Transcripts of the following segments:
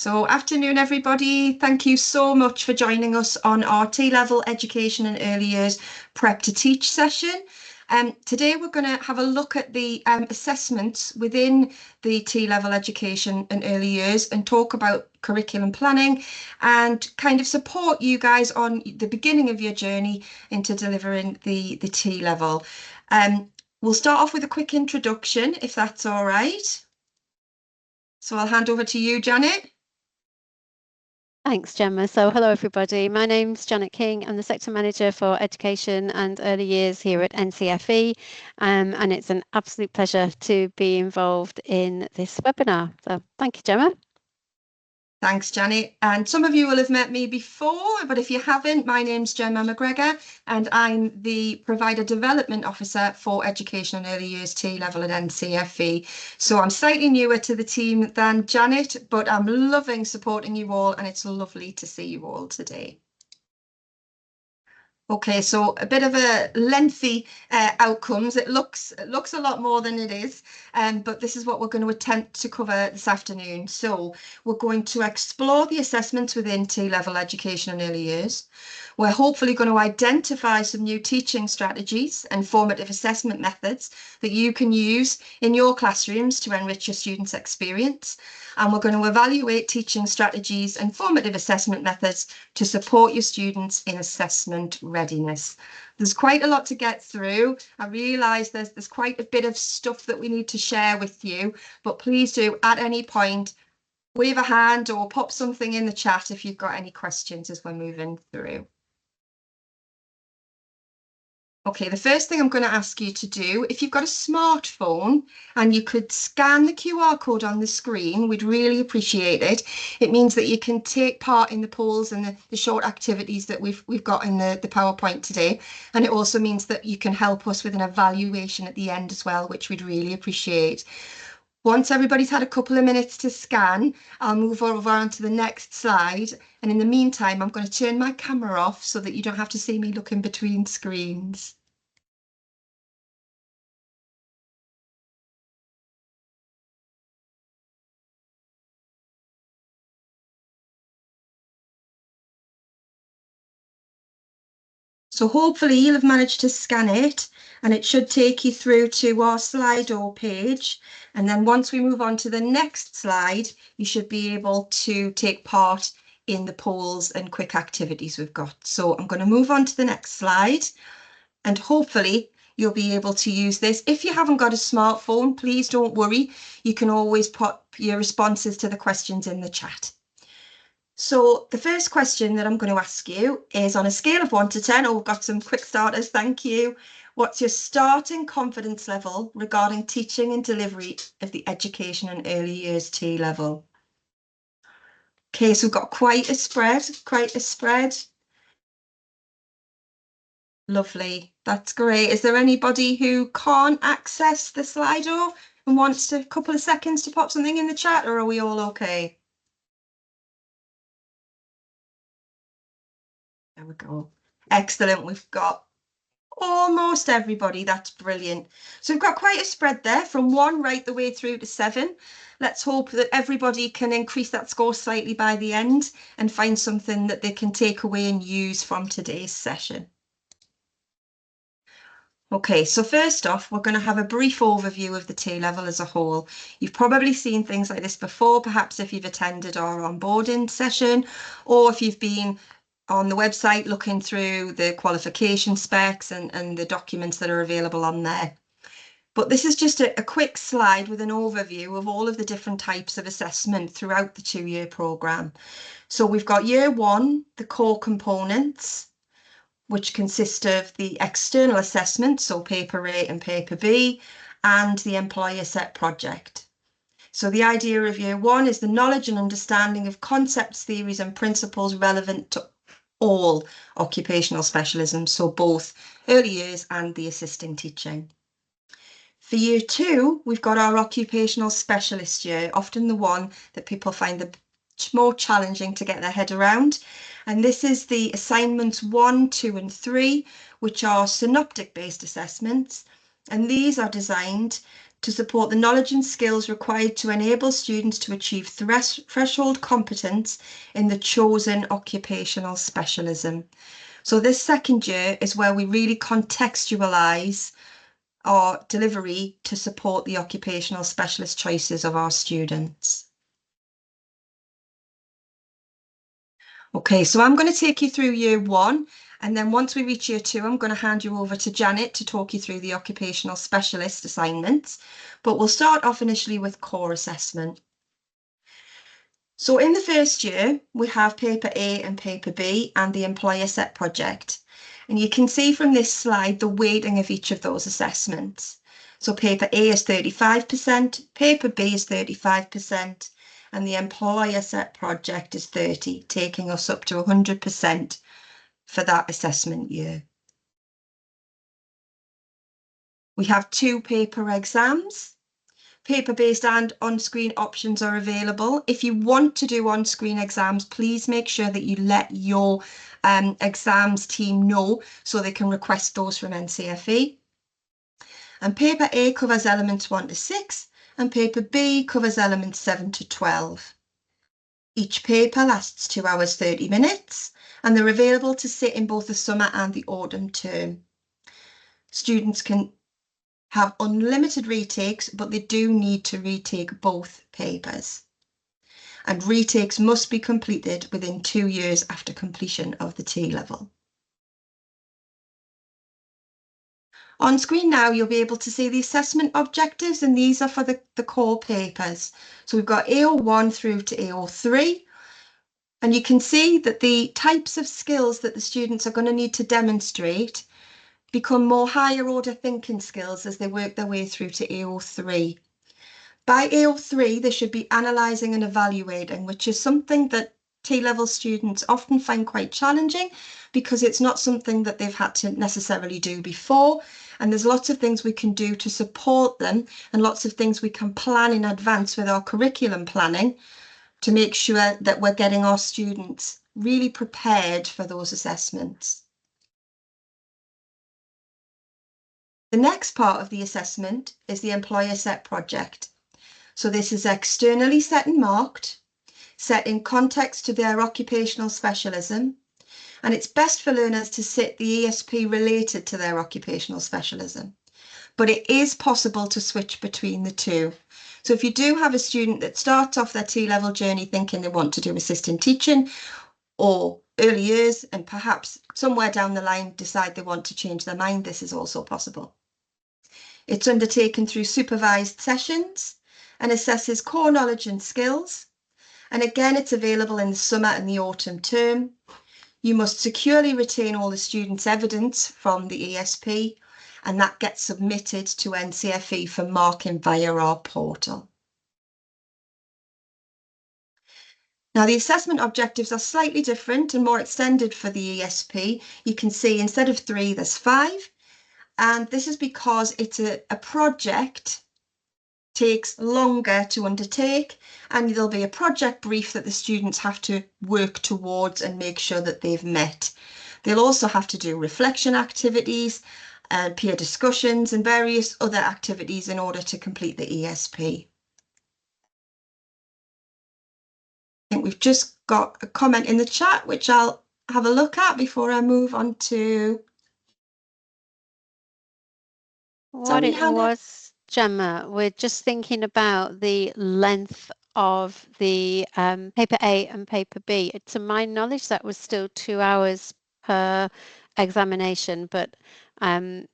So afternoon, everybody. Thank you so much for joining us on our T-level education and early years prep to teach session. Today we're going to have a look at the assessments within the T-level education and early years and talk about curriculum planning and kind of support you guys on the beginning of your journey into delivering the T-level. We'll start off with a quick introduction, if that's all right. So I'll hand over to you, Janet. Thanks, Gemma. So hello, everybody. My name's Janet King. I'm the Sector Manager for Education and Early Years here at NCFE, and it's an absolute pleasure to be involved in this webinar. So thank you, Gemma. Thanks, Janet. And some of you will have met me before, but if you haven't, my name's Gemma McGregor, and I'm the Provider Development Officer for Education and Early Years T-level at NCFE. So I'm slightly newer to the team than Janet, but I'm loving supporting you all, and it's lovely to see you all today. Okay, so a bit of a lengthy outcomes. It looks a lot more than it is, but this is what we're going to attempt to cover this afternoon. So we're going to explore the assessments within T-level education and early years. We're hopefully going to identify some new teaching strategies and formative assessment methods that you can use in your classrooms to enrich your students' experience. And we're going to evaluate teaching strategies and formative assessment methods to support your students in assessment readiness. There's quite a lot to get through. I realise there's quite a bit of stuff that we need to share with you, but please do at any point wave a hand or pop something in the chat if you've got any questions as we're moving through. Okay, the first thing I'm going to ask you to do, if you've got a smartphone and you could scan the QR code on the screen, we'd really appreciate it. It means that you can take part in the polls and the short activities that we've got in the PowerPoint today. And it also means that you can help us with an evaluation at the end as well, which we'd really appreciate. Once everybody's had a couple of minutes to scan, I'll move over onto the next slide. And in the meantime, I'm going to turn my camera off so that you don't have to see me looking between screens. So hopefully you'll have managed to scan it, and it should take you through to our Slido page. And then once we move on to the next slide, you should be able to take part in the polls and quick activities we've got. So I'm going to move on to the next slide, and hopefully you'll be able to use this. If you haven't got a smartphone, please don't worry. You can always put your responses to the questions in the chat. So the first question that I'm going to ask you is, on a scale of 1 to 10, we've got some quick starters, thank you. What's your starting confidence level regarding teaching and delivery of the education and early years T-level? Okay, so we've got quite a spread. Lovely, that's great. Is there anybody who can't access the Slido and wants a couple of seconds to pop something in the chat, or are we all okay? There we go. Excellent. We've got almost everybody. That's brilliant. So we've got quite a spread there from 1 right the way through to 7. Let's hope that everybody can increase that score slightly by the end and find something that they can take away and use from today's session. Okay, so first off, we're going to have a brief overview of the T-level as a whole. You've probably seen things like this before, perhaps if you've attended our onboarding session, or if you've been on the website looking through the qualification specs and the documents that are available on there. But this is just a quick slide with an overview of all of the different types of assessment throughout the 2-year programme. So we've got year 1, the core components, which consist of the external assessment, so paper A and paper B, and the employer set project. So the idea of year 1 is the knowledge and understanding of concepts, theories and principles relevant to all occupational specialisms, so both early years and the assisting teaching. For year 2, we've got our occupational specialist year, often the one that people find the more challenging to get their head around. And this is the assignments 1, 2 and 3, which are synoptic based assessments. And these are designed to support the knowledge and skills required to enable students to achieve threshold competence in the chosen occupational specialism. So this second year is where we really contextualise our delivery to support the occupational specialist choices of our students. Okay, so I'm going to take you through year one, and then once we reach year two, I'm going to hand you over to Janet to talk you through the occupational specialist assignments. But we'll start off initially with core assessment. So in the first year, we have paper A and paper B and the employer Sept project. And you can see from this slide the weighting of each of those assessments. So paper A is 35%, paper B is 35%, and the employer Sept project is 30, taking us up to 100% for that assessment year. We have 2 paper exams. Paper-based and on-screen options are available. If you want to do on-screen exams, please make sure that you let your exams team know so they can request those from NCFE. And paper A covers elements 1 to 6 and paper B covers elements 7 to 12. Each paper lasts 2 hours 30 minutes and they're available to sit in both the summer and the autumn term. Students can have unlimited retakes, but they do need to retake both papers. And retakes must be completed within 2 years after completion of the T-level. On screen now, you'll be able to see the assessment objectives, and these are for the core papers. So we've got AO1 through to AO3. And you can see that the types of skills that the students are going to need to demonstrate become more higher order thinking skills as they work their way through to AO3. By AO3, they should be analysing and evaluating, which is something that T-level students often find quite challenging because it's not something that they've had to necessarily do before. And there's lots of things we can do to support them and lots of things we can plan in advance with our curriculum planning to make sure that we're getting our students really prepared for those assessments. The next part of the assessment is the employer Sept project. So this is externally set and marked, set in context to their occupational specialism, and it's best for learners to sit the ESP related to their occupational specialism. But it is possible to switch between the two. So if you do have a student that starts off their T-level journey thinking they want to do assistant teaching or early years, and perhaps somewhere down the line decide they want to change their mind, this is also possible. It's undertaken through supervised sessions and assesses core knowledge and skills. And again, it's available in the summer and the autumn term. You must securely retain all the students' evidence from the ESP, and that gets submitted to NCFE for marking via our portal. Now, the assessment objectives are slightly different and more extended for the ESP. You can see instead of 3, there's 5. And this is because it's a project, takes longer to undertake, and there'll be a project brief that the students have to work towards and make sure that they've met. They'll also have to do reflection activities, peer discussions and various other activities in order to complete the ESP. I think we've just got a comment in the chat, which I'll have a look at before I move on to... What it was, Gemma, we're just thinking about the length of the paper A and paper B. To my knowledge, that was still 2 hours per examination, but I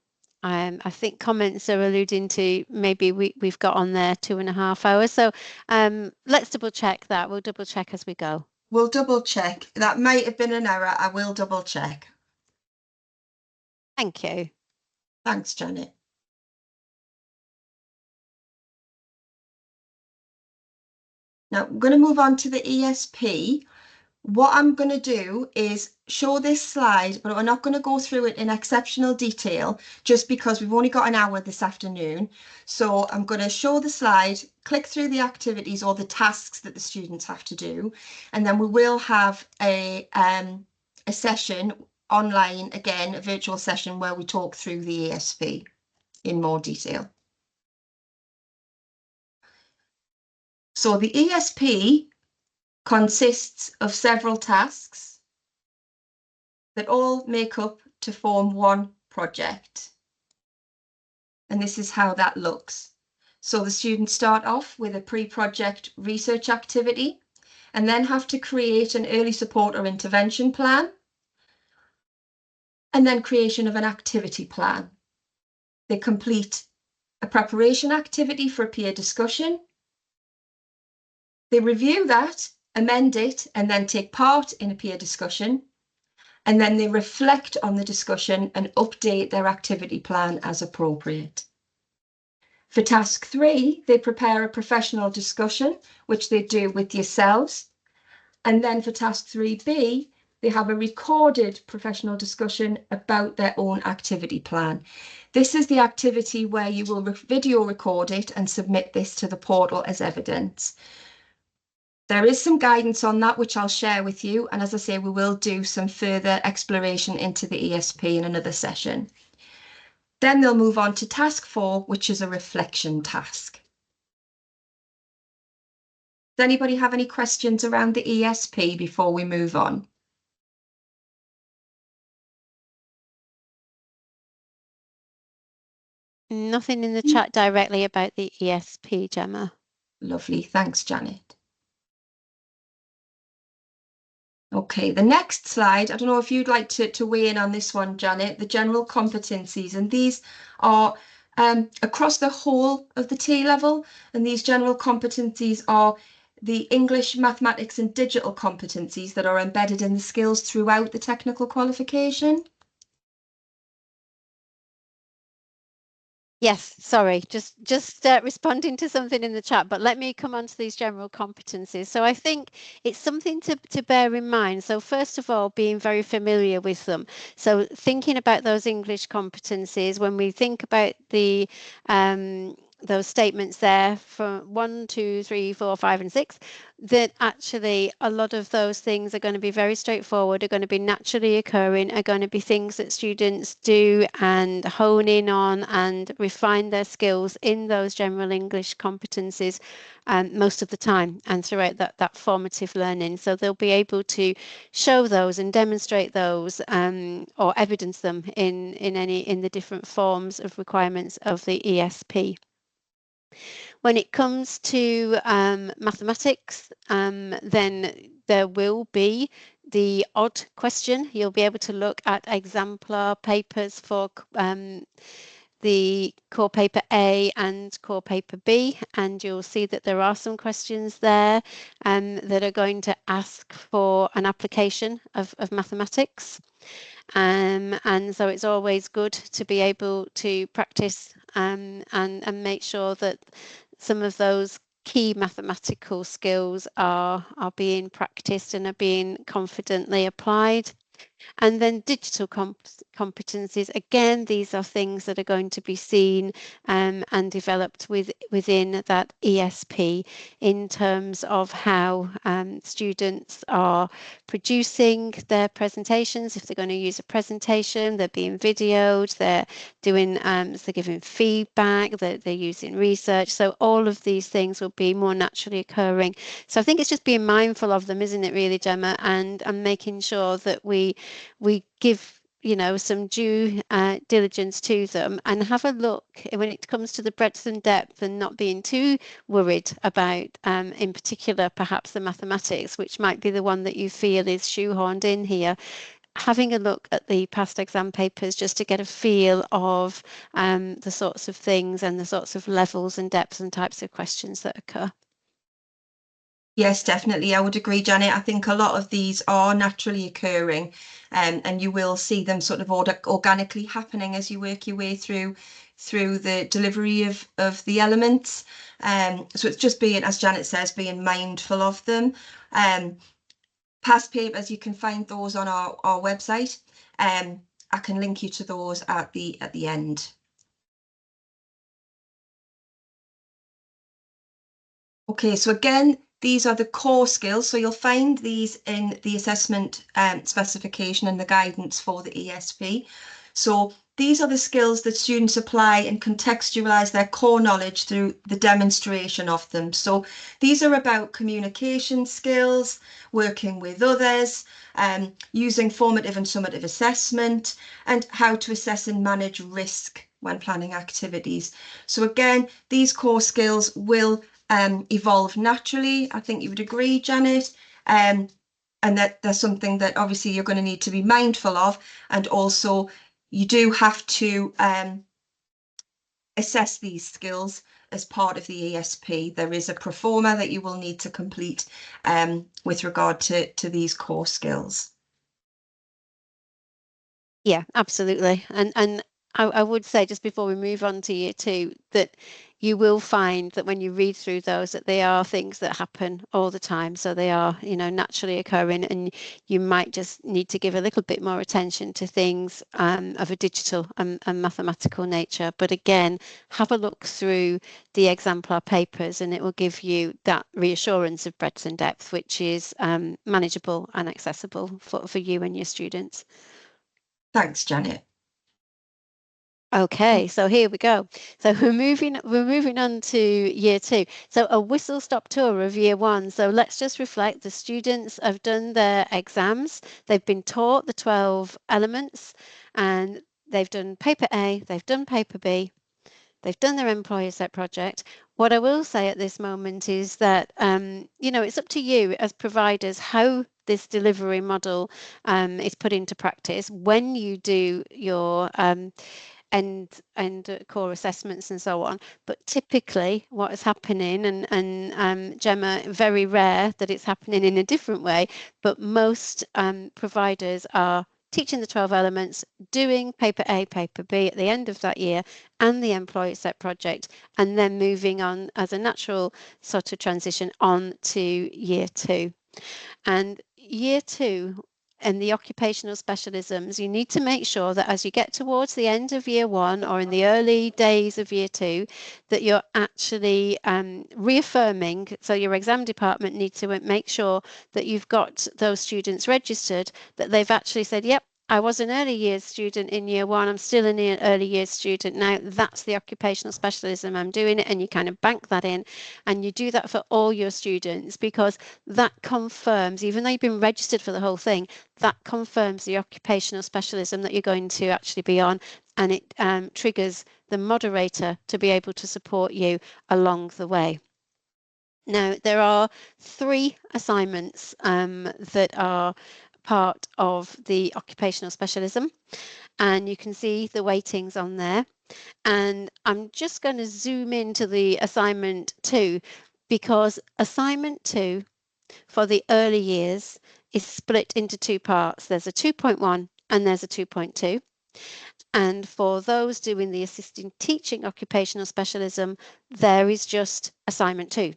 think comments are alluding to maybe we've got on there 2.5 hours. So let's double check that. We'll double check as we go. We'll double check. That might have been an error. I will double check. Thank you. Thanks, Janet. Now, I'm going to move on to the ESP. What I'm going to do is show this slide, but we're not going to go through it in exceptional detail just because we've only got an hour this afternoon. So I'm going to show the slide, click through the activities or the tasks that the students have to do, and then we will have a session online, again, a virtual session where we talk through the ESP in more detail. So the ESP consists of several tasks that all make up to form one project. And this is how that looks. So the students start off with a pre-project research activity and then have to create an early support or intervention plan, and then creation of an activity plan. They complete a preparation activity for a peer discussion. They review that, amend it, and then take part in a peer discussion. And then they reflect on the discussion and update their activity plan as appropriate. For task 3, they prepare a professional discussion, which they do with yourselves. And then for task 3B, they have a recorded professional discussion about their own activity plan. This is the activity where you will video record it and submit this to the portal as evidence. There is some guidance on that, which I'll share with you. And as I say, we will do some further exploration into the ESP in another session. Then they'll move on to task 4, which is a reflection task. Does anybody have any questions around the ESP before we move on? Nothing in the chat directly about the ESP, Gemma. Lovely, thanks, Janet. Okay, the next slide, I don't know if you'd like to weigh in on this one, Janet, the general competencies, and these are across the whole of the T-level, and these general competencies are the English, mathematics and digital competencies that are embedded in the skills throughout the technical qualification. Yes, sorry, just responding to something in the chat, but let me come on to these general competencies. So I think it's something to bear in mind. So first of all, being very familiar with them. So thinking about those English competencies, when we think about the those statements there from 1, 2, 3, 4, 5, and 6, that actually a lot of those things are going to be very straightforward, are going to be naturally occurring, are going to be things that students do and hone in on and refine their skills in those general English competencies most of the time and throughout that formative learning. So they'll be able to show those and demonstrate those or evidence them in the different forms of requirements of the ESP. When it comes to mathematics, then there will be the odd question. You'll be able to look at exemplar papers for the core paper A and core paper B, and you'll see that there are some questions there that are going to ask for an application of mathematics. And so it's always good to be able to practice and make sure that some of those key mathematical skills are being practiced and are being confidently applied. And then digital competencies, again, these are things that are going to be seen and developed within that ESP in terms of how students are producing their presentations. If they're going to use a presentation, they're being videoed, they're doing, they're giving feedback, they're using research. So all of these things will be more naturally occurring. So I think it's just being mindful of them, isn't it, really, Gemma, and making sure that we give some due diligence to them and have a look when it comes to the breadth and depth and not being too worried about in particular perhaps the mathematics, which might be the one that you feel is shoehorned in here. Having a look at the past exam papers just to get a feel of the sorts of things and the sorts of levels and depths and types of questions that occur. Yes, definitely. I would agree, Janet. I think a lot of these are naturally occurring and you will see them sort of organically happening as you work your way through the delivery of the elements. So it's just being, as Janet says, being mindful of them. Past papers, you can find those on our website. I can link you to those at the end. Okay, so again, these are the core skills. So you'll find these in the assessment specification and the guidance for the ESP. So these are the skills that students apply and contextualize their core knowledge through the demonstration of them. So these are about communication skills, working with others, using formative and summative assessment, and how to assess and manage risk when planning activities. So again, these core skills will evolve naturally. I think you would agree, Janet. And that there's something that obviously you're going to need to be mindful of, and also you do have to assess these skills as part of the ESP. There is a pro forma that you will need to complete with regard to these core skills. Yeah, absolutely. And I would say, just before we move on to year two, that you will find that when you read through those, that they are things that happen all the time. So they are, naturally occurring, and you might just need to give a little bit more attention to things of a digital and mathematical nature. But again, have a look through the exemplar papers, and it will give you that reassurance of breadth and depth, which is manageable and accessible for you and your students. Thanks, Janet. Okay, so here we go. So we're moving on to year two. So a whistle-stop tour of year one. So let's just reflect. The students have done their exams. They've been taught the 12 elements, and they've done paper A, they've done paper B, they've done their employer set project. What I will say at this moment is that, it's up to you as providers how this delivery model is put into practice when you do your and core assessments and so on. But typically what is happening, and Gemma, very rare that it's happening in a different way, but most providers are teaching the 12 elements, doing paper A, paper B at the end of that year, and the employer set project, and then moving on as a natural sort of transition on to year two. And year two, and the occupational specialisms, you need to make sure that as you get towards the end of year one or in the early days of year two, that you're actually reaffirming. So your exam department needs to make sure that you've got those students registered, that they've actually said, yep, I was an early years student in year one, I'm still an early years student now, that's the occupational specialism I'm doing it, and you kind of bank that in, and you do that for all your students, because that confirms, even though you've been registered for the whole thing, that confirms the occupational specialism that you're going to actually be on, and it triggers the moderator to be able to support you along the way. Now, there are 3 assignments that are part of the occupational specialism, and you can see the weightings on there. And I'm just going to zoom into the assignment 2, because assignment 2 for the early years is split into 2 parts. There's a 2.1 and there's a 2.2. And for those doing the assisting teaching occupational specialism, there is just assignment 2.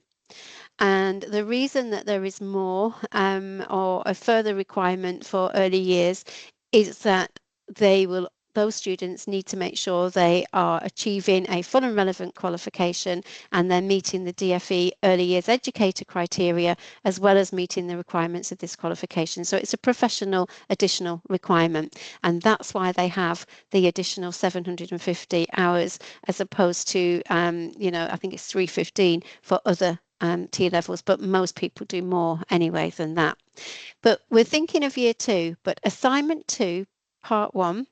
And the reason that there is more or a further requirement for early years is that those students need to make sure they are achieving a full and relevant qualification, and they're meeting the DFE early years educator criteria, as well as meeting the requirements of this qualification. So it's a professional additional requirement, and that's why they have the additional 750 hours as opposed to, I think it's 315 for other T levels, but most people do more anyway than that. But we're thinking of year 2, but assignment 2, part 1,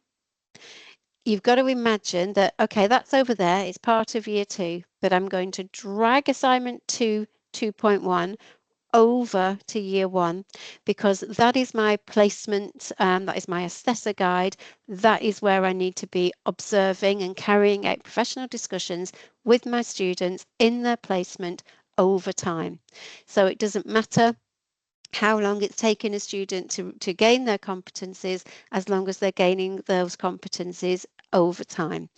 you've got to imagine that, okay, that's over there, it's part of year 2, but I'm going to drag assignment 2, 2.1 over to year 1, because that is my placement, that is my assessor guide, that is where I need to be observing and carrying out professional discussions with my students in their placement over time. So it doesn't matter how long it's taken a student to gain their competencies, as long as they're gaining those competencies over time,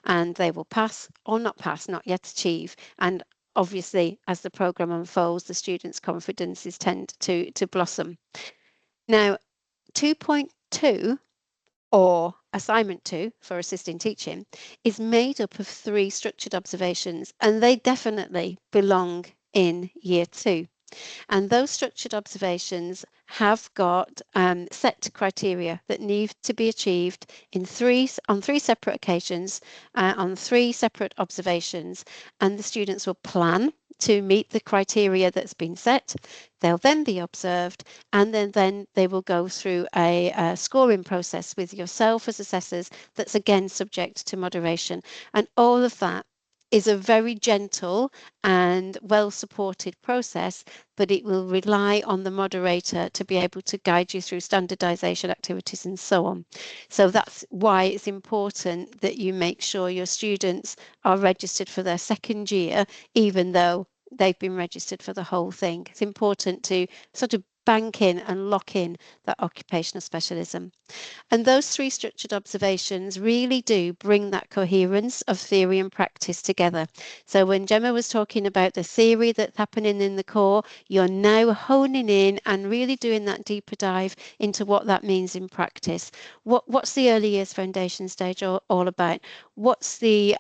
and they will pass or not pass, not yet achieve. And obviously, as the program unfolds, the students' confidences tend to blossom. Now, 2.2 or assignment 2 for assisting teaching is made up of 3 structured observations, and they definitely belong in year 2. And those structured observations have got set criteria that need to be achieved on three separate occasions, on 3 separate observations, and the students will plan to meet the criteria that's been set. They'll then be observed, and then they will go through a scoring process with yourself as assessors that's again subject to moderation. And all of that is a very gentle and well supported process, but it will rely on the moderator to be able to guide you through standardization activities and so on. So that's why it's important that you make sure your students are registered for their second year, even though they've been registered for the whole thing. It's important to sort of bank in and lock in that occupational specialism. And those 3 structured observations really do bring that coherence of theory and practice together. So when Gemma was talking about the theory that's happening in the core, you're now honing in and really doing that deeper dive into what that means in practice. What's the early years foundation stage all about? What's the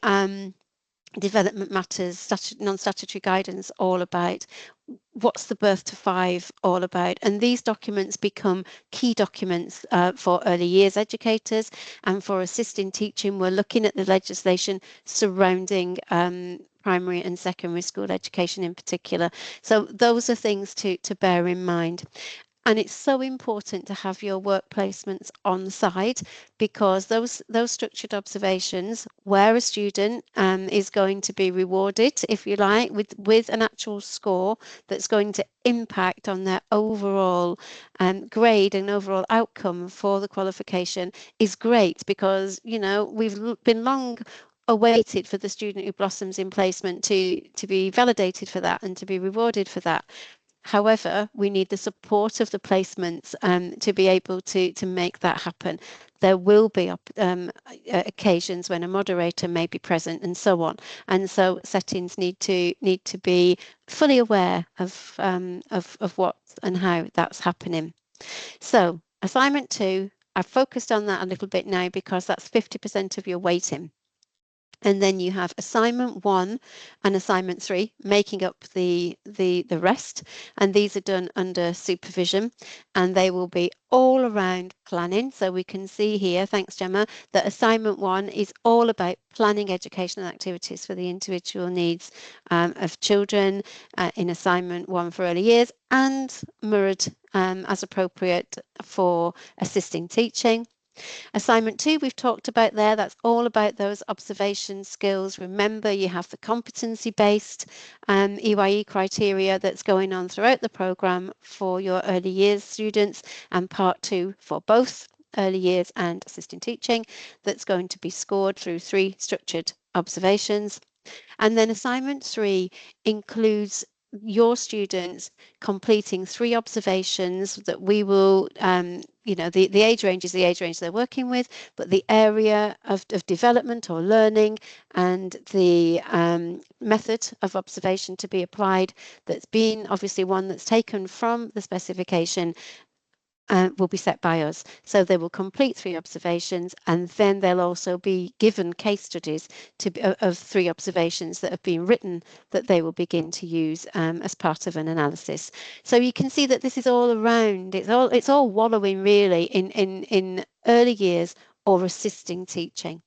development matters, non-statutory guidance all about? What's the birth to 5 all about? And these documents become key documents for early years educators, and for assisting teaching, we're looking at the legislation surrounding primary and secondary school education in particular. So those are things to bear in mind. And it's so important to have your work placements on site, because those structured observations where a student is going to be rewarded, if you like, with an actual score that's going to impact on their overall grade and overall outcome for the qualification is great, because, you know, we've been long awaited for the student who blossoms in placement to be validated for that and to be rewarded for that. However, we need the support of the placements to be able to make that happen. There will be occasions when a moderator may be present and so on. And so settings need to be fully aware of what and how that's happening. So assignment 2, I've focused on that a little bit now because that's 50% of your weighting. And then you have assignment 1 and assignment 3 making up the rest, and these are done under supervision, and they will be all around planning. So we can see here, thanks Gemma, that assignment 1 is all about planning educational activities for the individual needs of children in assignment 1 for early years, and mirrored as appropriate for assisting teaching. Assignment 2, we've talked about there, that's all about those observation skills. Remember, you have the competency-based EYE criteria that's going on throughout the programme for your early years students, and part 2 for both early years and assisting teaching, that's going to be scored through 3 structured observations. And then assignment 3 includes your students completing 3 observations that we will, you know, the age range is the age range they're working with, but the area of development or learning and the method of observation to be applied, that's been obviously one that's taken from the specification, will be set by us. So they will complete 3 observations, and then they'll also be given case studies of 3 observations that have been written that they will begin to use as part of an analysis. So you can see that this is all around. It's all wallowing really in early years or assisting teaching,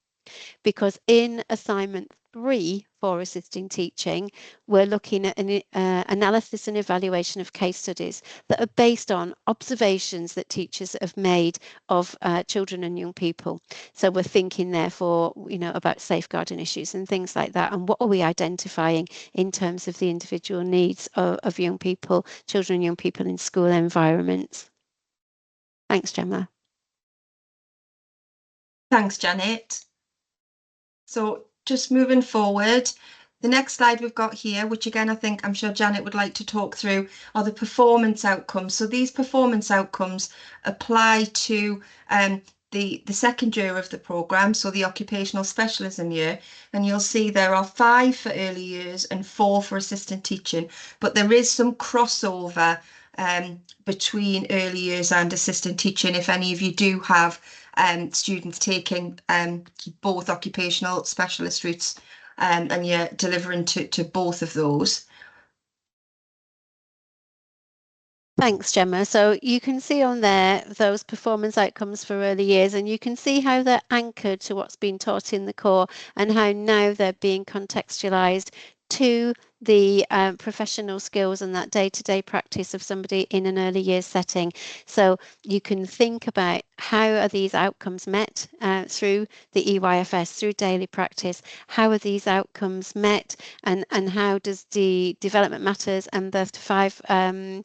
because in assignment 3 for assisting teaching, we're looking at an analysis and evaluation of case studies that are based on observations that teachers have made of children and young people. So we're thinking therefore, you know, about safeguarding issues and things like that, and what are we identifying in terms of the individual needs of young people, children and young people in school environments. Thanks, Gemma. Thanks, Janet. So just moving forward, the next slide we've got here, which again, I'm sure Janet would like to talk through, are the performance outcomes. So these performance outcomes apply to the second year of the programme, so the occupational specialism year, and you'll see there are 5 for early years and 4 for assistant teaching, but there is some crossover between early years and assistant teaching if any of you do have students taking both occupational specialist routes and you're delivering to both of those. Thanks, Gemma. So you can see on there those performance outcomes for early years, and you can see how they're anchored to what's been taught in the core and how now they're being contextualised to the professional skills and that day-to-day practice of somebody in an early years setting. So you can think about how are these outcomes met through the EYFS, through daily practice. How are these outcomes met, and how does the development matters and birth to 5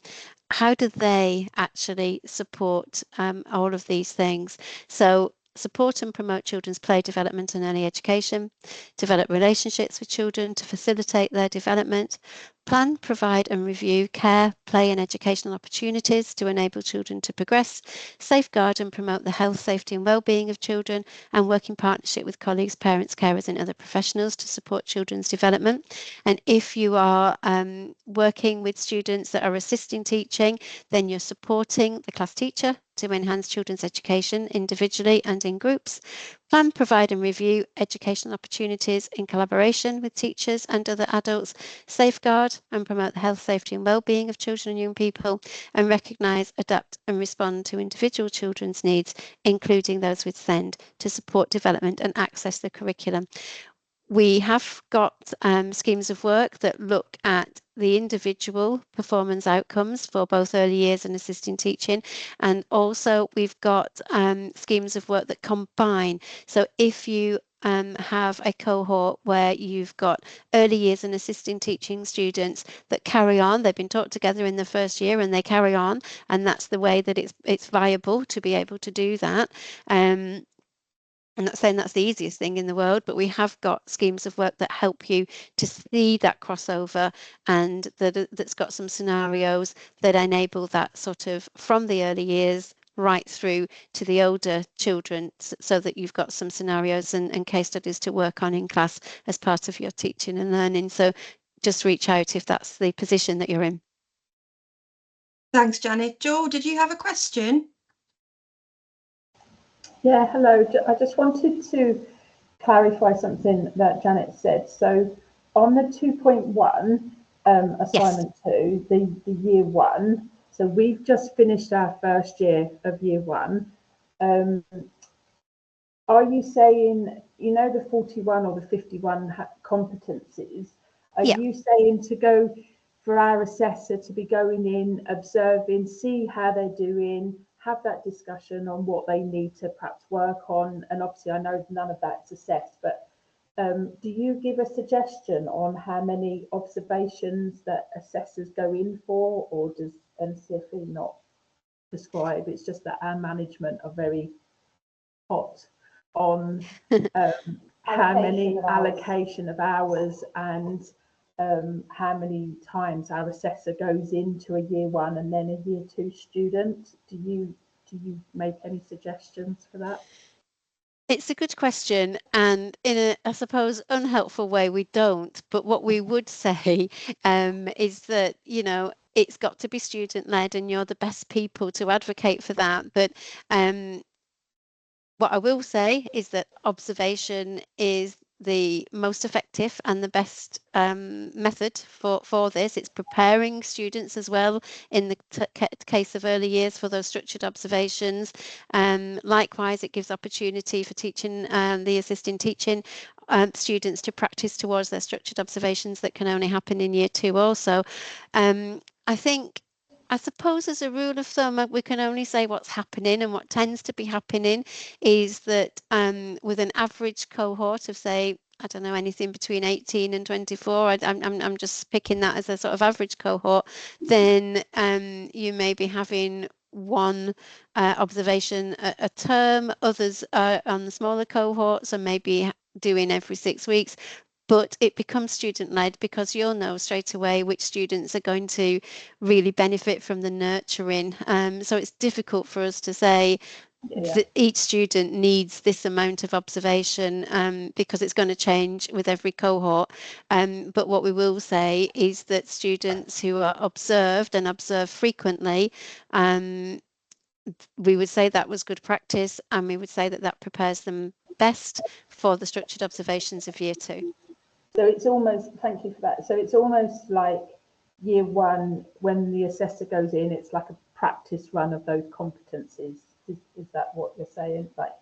how do they actually support all of these things? So support and promote children's play development and early education, develop relationships with children to facilitate their development, plan, provide and review care, play and educational opportunities to enable children to progress, safeguard and promote the health, safety and well-being of children, and work in partnership with colleagues, parents, carers and other professionals to support children's development. And if you are working with students that are assisting teaching, then you're supporting the class teacher to enhance children's education individually and in groups. Plan, provide and review educational opportunities in collaboration with teachers and other adults. Safeguard and promote the health, safety and well-being of children and young people, and recognise, adapt and respond to individual children's needs, including those with SEND, to support development and access the curriculum. We have got schemes of work that look at the individual performance outcomes for both early years and assisting teaching, and also we've got schemes of work that combine. So if you have a cohort where you've got early years and assisting teaching students that carry on, they've been taught together in the first year and they carry on, and that's the way that it's viable to be able to do that. I'm not saying that's the easiest thing in the world, but we have got schemes of work that help you to see that crossover, and that's got some scenarios that enable that sort of from the early years right through to the older children, so that you've got some scenarios and case studies to work on in class as part of your teaching and learning. So just reach out if that's the position that you're in. Thanks, Janet. Joel, did you have a question? Yeah, hello. I just wanted to clarify something that Janet said. So on the 2.1 assignment Yes. 2, the year 1, so we've just finished our first year of year 1. Are you saying, you know, the 41 or the 51 competencies, are Yeah. you saying to go for our assessor to be going in, observing, see how they're doing, have that discussion on what they need to perhaps work on? And obviously I know none of that's assessed, but do you give a suggestion on how many observations that assessors go in for, or does NCFE not prescribe? It's just that our management are very hot on how many allocation of hours and how many times our assessor goes into a year 1 and then a year 2 student. Do you make any suggestions for that? It's a good question, and in a, I suppose, unhelpful way, we don't. But what we would say is that, you know, it's got to be student led, and you're the best people to advocate for that. But what I will say is that observation is the most effective and the best method for this. It's preparing students as well in the case of early years for those structured observations. Likewise, it gives opportunity for teaching the assisting teaching students to practice towards their structured observations that can only happen in year 2 also. I suppose as a rule of thumb, we can only say what's happening, and what tends to be happening is that with an average cohort of, say, I don't know, anything between 18 and 24, I'm just picking that as a sort of average cohort, then you may be having one observation a term. Others on the smaller cohorts and maybe doing every 6 weeks. But it becomes student-led because you'll know straight away which students are going to really benefit from the nurturing. So it's difficult for us to say that each student needs this amount of observation because it's going to change with every cohort. But what we will say is that students who are observed and observed frequently, we would say that was good practice, and we would say that that prepares them best for the structured observations of year 2. So it's almost, thank you for that. So it's almost like year one, when the assessor goes in, it's like a practice run of those competencies. Is that what you're saying? Like,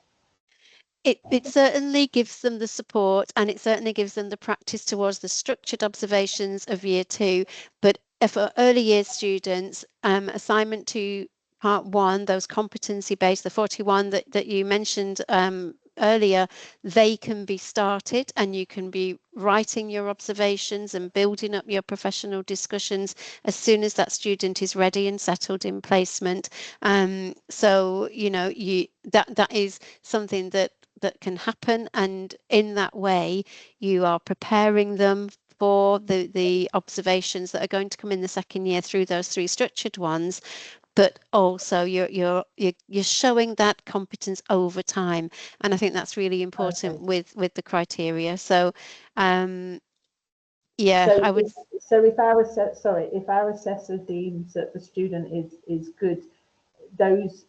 it certainly gives them the support, and it certainly gives them the practice towards the structured observations of year two. But for early years students, assignment to part one, those competency based, the 41 that you mentioned earlier, they can be started, and you can be writing your observations and building up your professional discussions as soon as that student is ready and settled in placement. So that is something that can happen, and in that way you are preparing them for the observations that are going to come in the second year through those three structured ones, but also you're showing that competence over time, and I think that's really important. Okay. with the criteria. So yeah, So I would. if our assessor deems that the student is good, those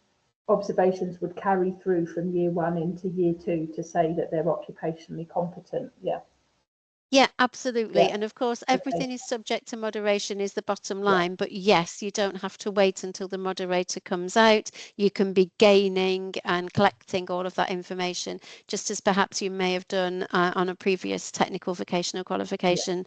observations would carry through from year one into year two to say that they're occupationally competent. Yeah. Yeah, absolutely. Yeah. And of course, everything is subject to moderation is the bottom Yeah. line. But yes, you don't have to wait until the moderator comes out. You can be gaining and collecting all of that information, just as perhaps you may have done on a previous technical vocational qualification.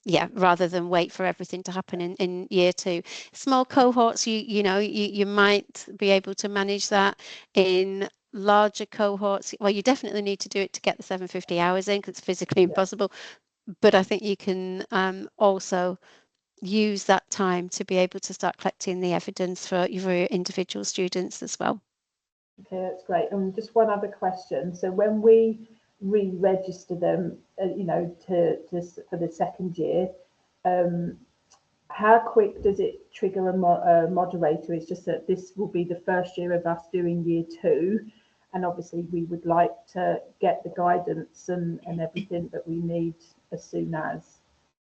Yeah, rather than wait for everything to happen in year two. Small cohorts, you might be able to manage that. In larger cohorts, well, you definitely need to do it to get the 750 hours in, because it's physically impossible, but I think you can also use that time to be able to start collecting the evidence for your individual students as well. Okay, that's great. And just one other question. So when we re-register them, for the second year, how quick does it trigger a moderator? It's just that this will be the first year of us doing year two, and obviously we would like to get the guidance and everything that we need as soon as.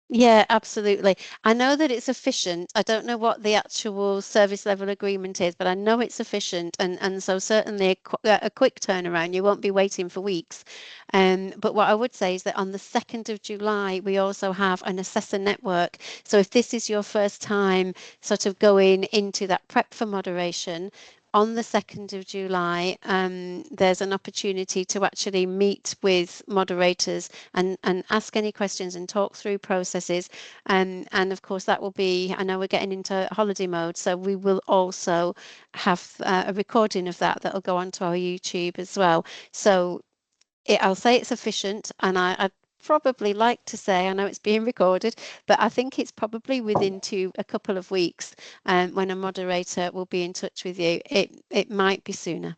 Yeah, absolutely. I know that it's efficient. I don't know what the actual service level agreement is, but I know it's efficient, and so certainly a quick turnaround. You won't be waiting for weeks. But what I would say is that on the 2nd of July, we also have an assessor network. So if this is your first time sort of going into that prep for moderation, on the 2nd of July, there's an opportunity to actually meet with moderators and ask any questions and talk through processes. And of course, that will be, I know we're getting into holiday mode, so we will also have a recording of that that'll go onto our YouTube as well. So I'll say it's efficient, and I'd probably like to say, I know it's being recorded, but I think it's probably within a couple of weeks when a moderator will be in touch with you. It might be sooner.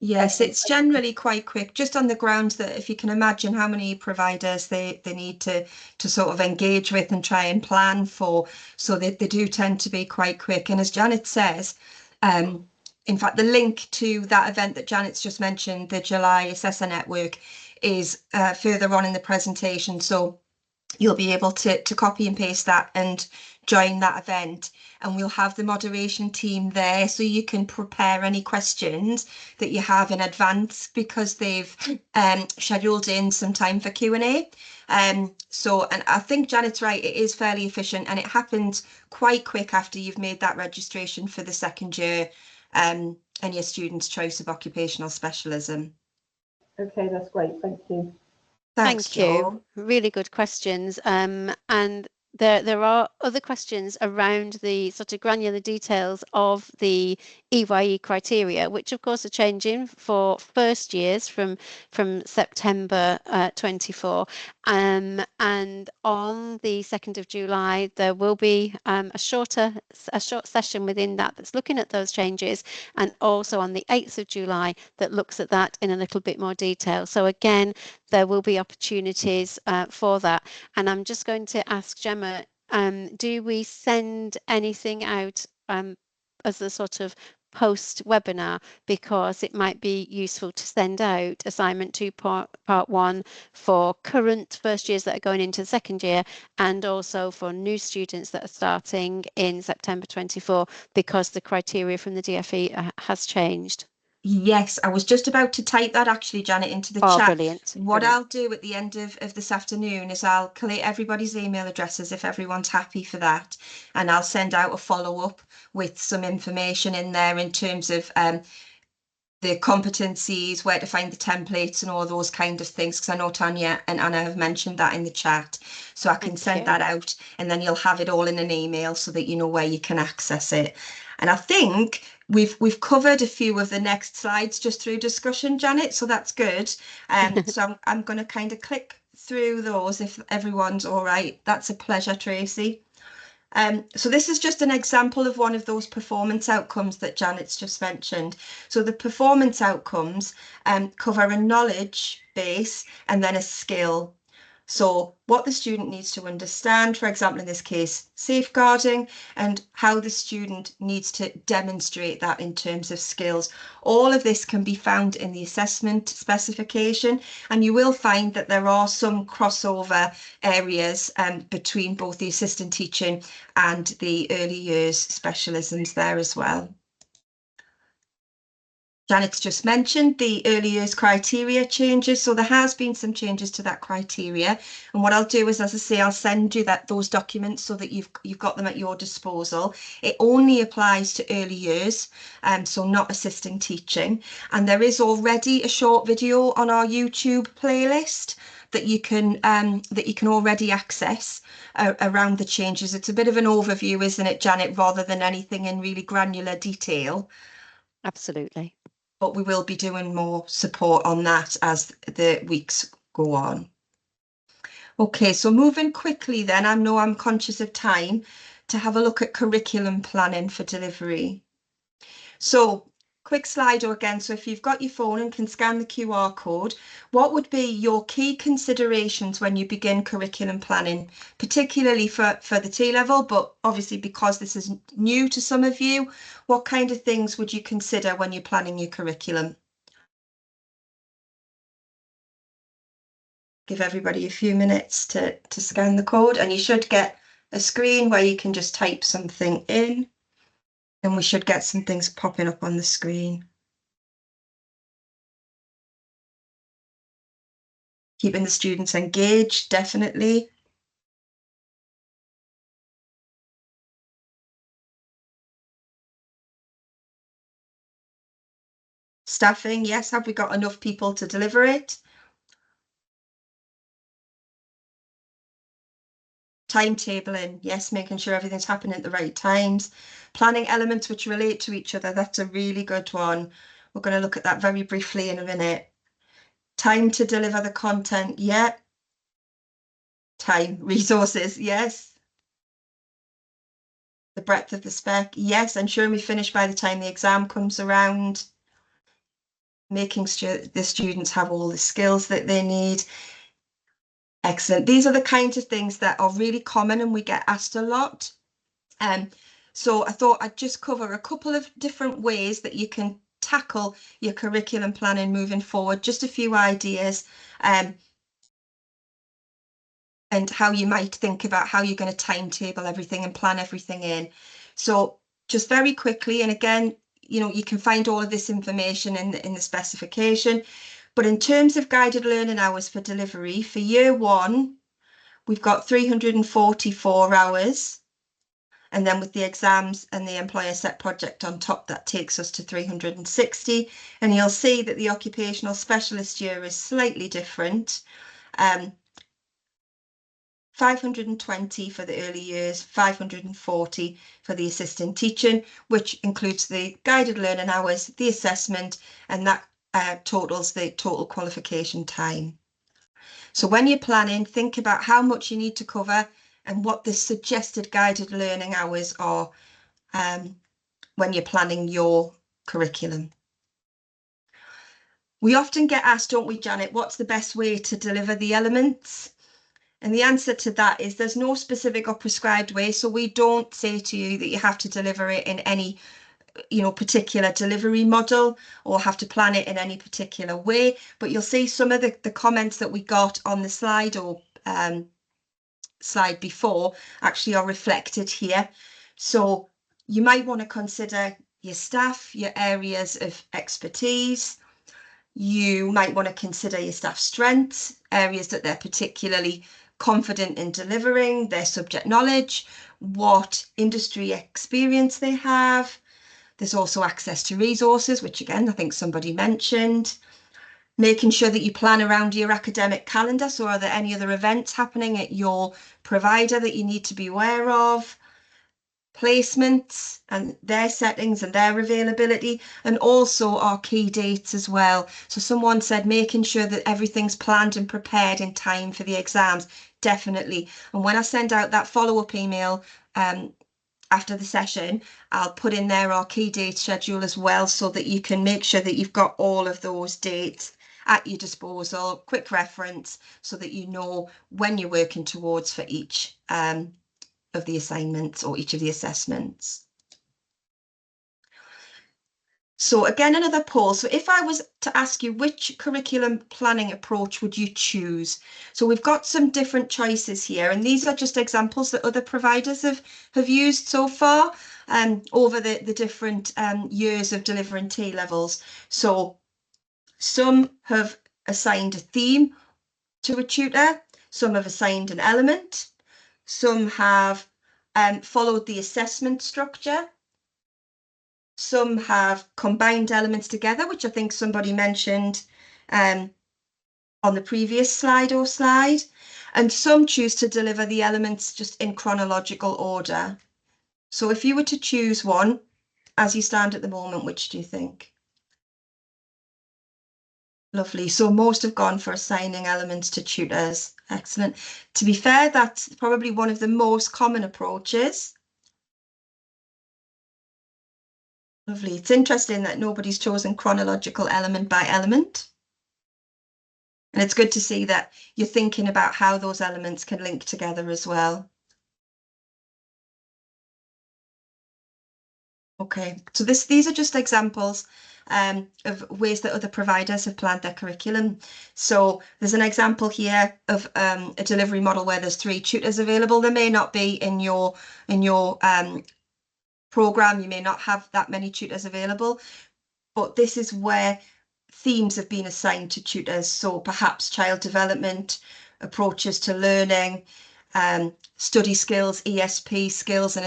Yes, it's generally quite quick, just on the grounds that if you can imagine how many providers they need to sort of engage with and try and plan for, so they do tend to be quite quick. And as Janet says, in fact, the link to that event that Janet's just mentioned, the July Assessor Network, is further on in the presentation. So you'll be able to copy and paste that and join that event, and we'll have the moderation team there so you can prepare any questions that you have in advance, because they've scheduled in some time for Q&A. And I think Janet's right, it is fairly efficient, and it happens quite quick after you've made that registration for the second year and your student's choice of occupational specialism. Okay, that's great. Thank you. Thanks, Thank you. Jo. Really good questions. And there are other questions around the sort of granular details of the EYE criteria, which of course are changing for first years from September 24. And on the 2nd of July, there will be a short session within that's looking at those changes, and also on the 8th of July that looks at that in a little bit more detail. So again, there will be opportunities for that. And I'm just going to ask Gemma, do we send anything out as a sort of post webinar, because it might be useful to send out assignment 2 part 1 for current first years that are going into the second year, and also for new students that are starting in September 24, because the criteria from the DFE has changed. Yes, I was just about to type that actually, Janet, into the chat. Brilliant. What Brilliant. I'll do at the end of this afternoon is I'll collate everybody's email addresses if everyone's happy for that. And I'll send out a follow-up with some information in there in terms of the competencies, where to find the templates and all those kind of things, because I know Tanya and Anna have mentioned that in the chat. So I can send that out, and then you'll have it all in an email so that you know where you can access it. And I think we've covered a few of the next slides just through discussion, Janet, so that's good. So I'm going to kind of click through those if everyone's all right. That's a pleasure, Tracy. So this is just an example of one of those performance outcomes that Janet's just mentioned. So the performance outcomes cover a knowledge base and then a skill. So what the student needs to understand, for example, in this case, safeguarding, and how the student needs to demonstrate that in terms of skills. All of this can be found in the assessment specification, and you will find that there are some crossover areas between both the assistant teaching and the early years specialisms there as well. Janet's just mentioned the early years criteria changes, so there has been some changes to that criteria. And what I'll do is, as I say, I'll send you those documents so that you've got them at your disposal. It only applies to early years, so not assisting teaching. And there is already a short video on our YouTube playlist that you can already access around the changes. It's a bit of an overview, isn't it, Janet, rather than anything in really granular detail. Absolutely. But we will be doing more support on that as the weeks go on. Okay, so moving quickly then, I know I'm conscious of time, to have a look at curriculum planning for delivery. So quick Slido again. So if you've got your phone and can scan the QR code, what would be your key considerations when you begin curriculum planning, particularly for the T-level, but obviously because this is new to some of you, what kind of things would you consider when you're planning your curriculum? Give everybody a few minutes to scan the code, and you should get a screen where you can just type something in, and we should get some things popping up on the screen. Keeping the students engaged, definitely. Staffing, yes, have we got enough people to deliver it? Timetabling, yes, making sure everything's happening at the right times. Planning elements which relate to each other, that's a really good one. We're going to look at that very briefly in a minute. Time to deliver the content, yeah. Time, resources, yes. The breadth of the spec, yes. Ensuring we finish by the time the exam comes around. Making sure the students have all the skills that they need. Excellent. These are the kinds of things that are really common and we get asked a lot. So I thought I'd just cover a couple of different ways that you can tackle your curriculum planning moving forward, just a few ideas, and how you might think about how you're going to timetable everything and plan everything in. So just very quickly, and again, you know, you can find all of this information in the specification, but in terms of guided learning hours for delivery, for year one, we've got 344 hours. And then with the exams and the employer set project on top, that takes us to 360. And you'll see that the occupational specialist year is slightly different. 520 for the early years, 540 for the assistant teaching, which includes the guided learning hours, the assessment, and that totals the total qualification time. So when you're planning, think about how much you need to cover and what the suggested guided learning hours are when you're planning your curriculum. We often get asked, don't we, Janet, what's the best way to deliver the elements? And the answer to that is there's no specific or prescribed way. So we don't say to you that you have to deliver it in any, you know, particular delivery model or have to plan it in any particular way. But you'll see some of the comments that we got on the slide or slide before actually are reflected here. So you might want to consider your staff, your areas of expertise. You might want to consider your staff strengths, areas that they're particularly confident in delivering, their subject knowledge, what industry experience they have. There's also access to resources, which again, I think somebody mentioned. Making sure that you plan around your academic calendar. So are there any other events happening at your provider that you need to be aware of? Placements and their settings and their availability, and also our key dates as well. So someone said making sure that everything's planned and prepared in time for the exams. Definitely. And when I send out that follow-up email after the session, I'll put in there our key date schedule as well, so that you can make sure that you've got all of those dates at your disposal, quick reference, so that you know when you're working towards for each of the assignments or each of the assessments. So again, another poll. So if I was to ask you, which curriculum planning approach would you choose? So we've got some different choices here, and these are just examples that other providers have used so far over the different years of delivering T-levels. So some have assigned a theme to a tutor, some have assigned an element, some have followed the assessment structure. Some have combined elements together, which I think somebody mentioned on the previous slide, and some choose to deliver the elements just in chronological order. So if you were to choose one, as you stand at the moment, which do you think? Lovely. So most have gone for assigning elements to tutors. Excellent. To be fair, that's probably one of the most common approaches. Lovely. It's interesting that nobody's chosen chronological element by element. And it's good to see that you're thinking about how those elements can link together as well. Okay, so these are just examples of ways that other providers have planned their curriculum. So there's an example here of a delivery model where there's 3 tutors available. There may not be in your program, you may not have that many tutors available, but this is where themes have been assigned to tutors. So perhaps child development, approaches to learning, study skills, ESP skills, and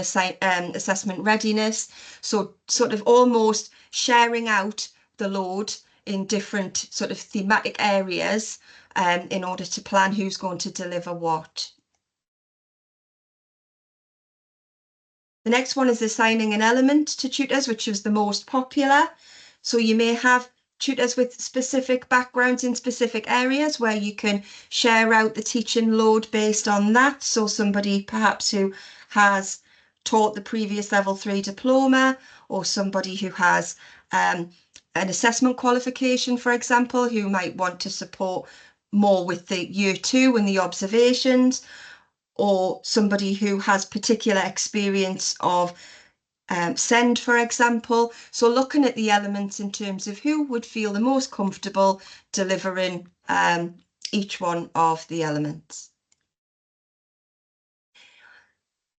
assessment readiness. So sort of almost sharing out the load in different sort of thematic areas in order to plan who's going to deliver what. The next one is assigning an element to tutors, which is the most popular. So you may have tutors with specific backgrounds in specific areas where you can share out the teaching load based on that. So somebody perhaps who has taught the previous level 3 diploma, or somebody who has an assessment qualification, for example, who might want to support more with the year 2 and the observations, or somebody who has particular experience of SEND, for example. So looking at the elements in terms of who would feel the most comfortable delivering each one of the elements.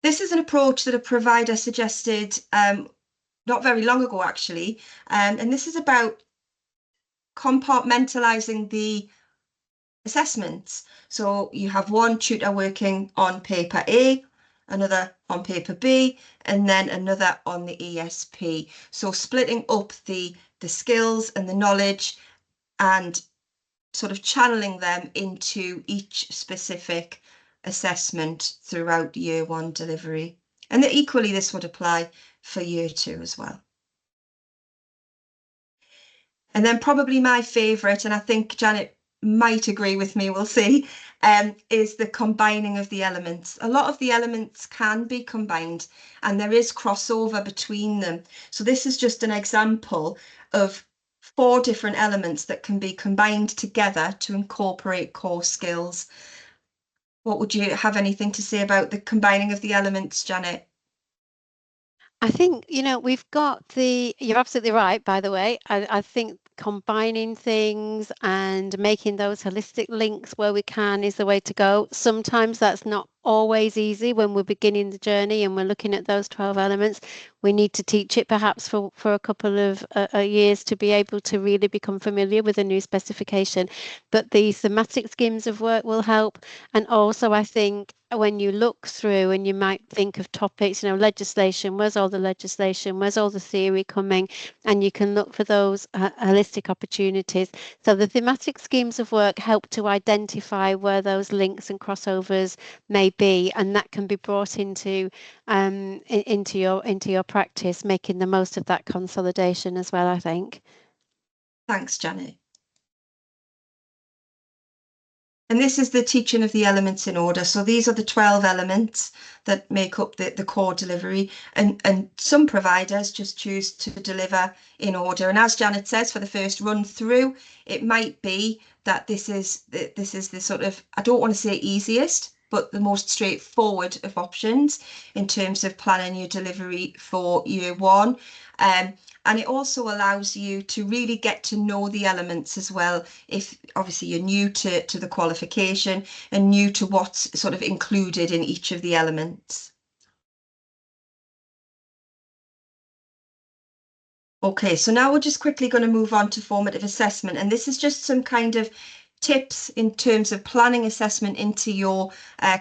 This is an approach that a provider suggested not very long ago, actually, and this is about compartmentalizing the assessments. So you have one tutor working on paper A, another on paper B, and then another on the ESP. So splitting up the skills and the knowledge and sort of channeling them into each specific assessment throughout year 1 delivery. And equally, this would apply for year 2 as well. And then probably my favourite, and I think Janet might agree with me, we'll see, is the combining of the elements. A lot of the elements can be combined and there is crossover between them. So this is just an example of 4 different elements that can be combined together to incorporate core skills. What would you have anything to say about the combining of the elements, Janet? I think, we've got you're absolutely right, by the way. I think combining things and making those holistic links where we can is the way to go. Sometimes that's not always easy when we're beginning the journey and we're looking at those 12 elements. We need to teach it perhaps for a couple of years to be able to really become familiar with a new specification. But the thematic schemes of work will help. And also, I think when you look through and you might think of topics, you know, legislation, where's all the legislation, where's all the theory coming, and you can look for those holistic opportunities. So the thematic schemes of work help to identify where those links and crossovers may be, and that can be brought into your practice, making the most of that consolidation as well, I think. Thanks, Janet. And this is the teaching of the elements in order. So these are the 12 elements that make up the core delivery. And some providers just choose to deliver in order. And as Janet says, for the first run through, it might be that this is the sort of, I don't want to say easiest, but the most straightforward of options in terms of planning your delivery for year one. And it also allows you to really get to know the elements as well. If obviously you're new to the qualification and new to what's sort of included in each of the elements. Okay, so now we're just quickly going to move on to formative assessment. And this is just some kind of tips in terms of planning assessment into your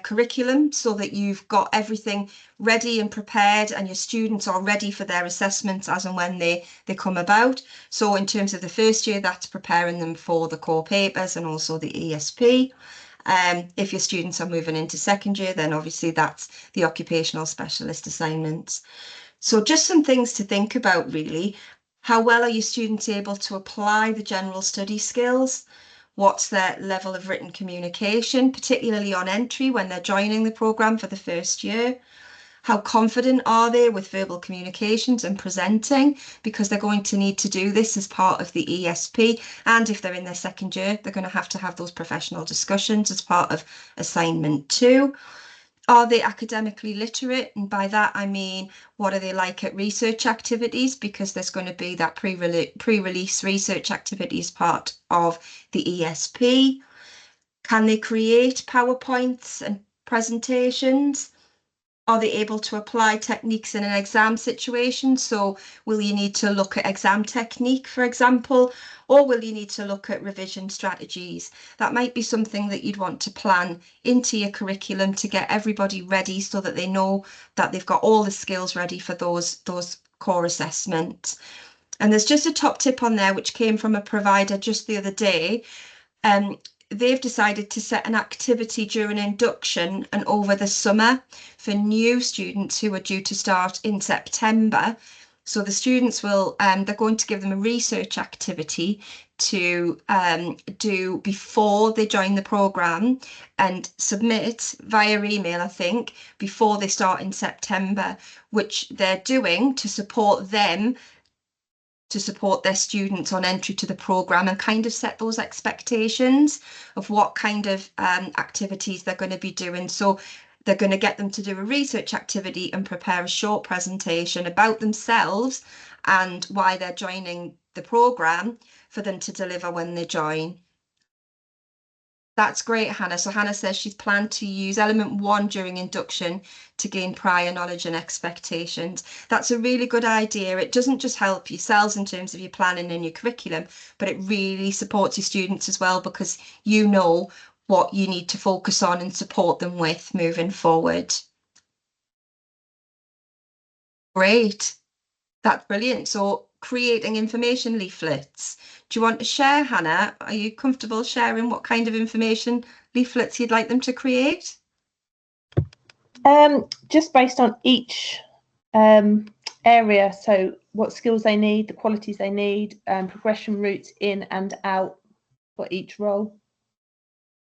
curriculum so that you've got everything ready and prepared and your students are ready for their assessments as and when they come about. So in terms of the first year, that's preparing them for the core papers and also the ESP. If your students are moving into second year, then obviously that's the occupational specialist assignments. So just some things to think about really. How well are your students able to apply the general study skills? What's their level of written communication, particularly on entry when they're joining the programme for the first year? How confident are they with verbal communications and presenting? Because they're going to need to do this as part of the ESP. And if they're in their second year, they're going to have those professional discussions as part of assignment 2. Are they academically literate? And by that, I mean, what are they like at research activities? Because there's going to be that pre-release research activities part of the ESP. Can they create PowerPoints and presentations? Are they able to apply techniques in an exam situation? So will you need to look at exam technique, for example, or will you need to look at revision strategies? That might be something that you'd want to plan into your curriculum to get everybody ready so that they know that they've got all the skills ready for those core assessments. And there's just a top tip on there, which came from a provider just the other day. They've decided to set an activity during induction and over the summer for new students who are due to start in September. So the students will, they're going to give them a research activity to do before they join the programme and submit via email, I think, before they start in September, which they're doing to support them, to support their students on entry to the programme and kind of set those expectations of what kind of activities they're going to be doing. So they're going to get them to do a research activity and prepare a short presentation about themselves and why they're joining the programme for them to deliver when they join. That's great, Hannah. So Hannah says she's planned to use element 1 during induction to gain prior knowledge and expectations. That's a really good idea. It doesn't just help yourselves in terms of your planning and your curriculum, but it really supports your students as well, because you know what you need to focus on and support them with moving forward. Great. That's brilliant. So creating information leaflets. Do you want to share, Hannah? Are you comfortable sharing what kind of information leaflets you'd like them to create? Just based on each area, so what skills they need, the qualities they need, progression routes in and out for each role.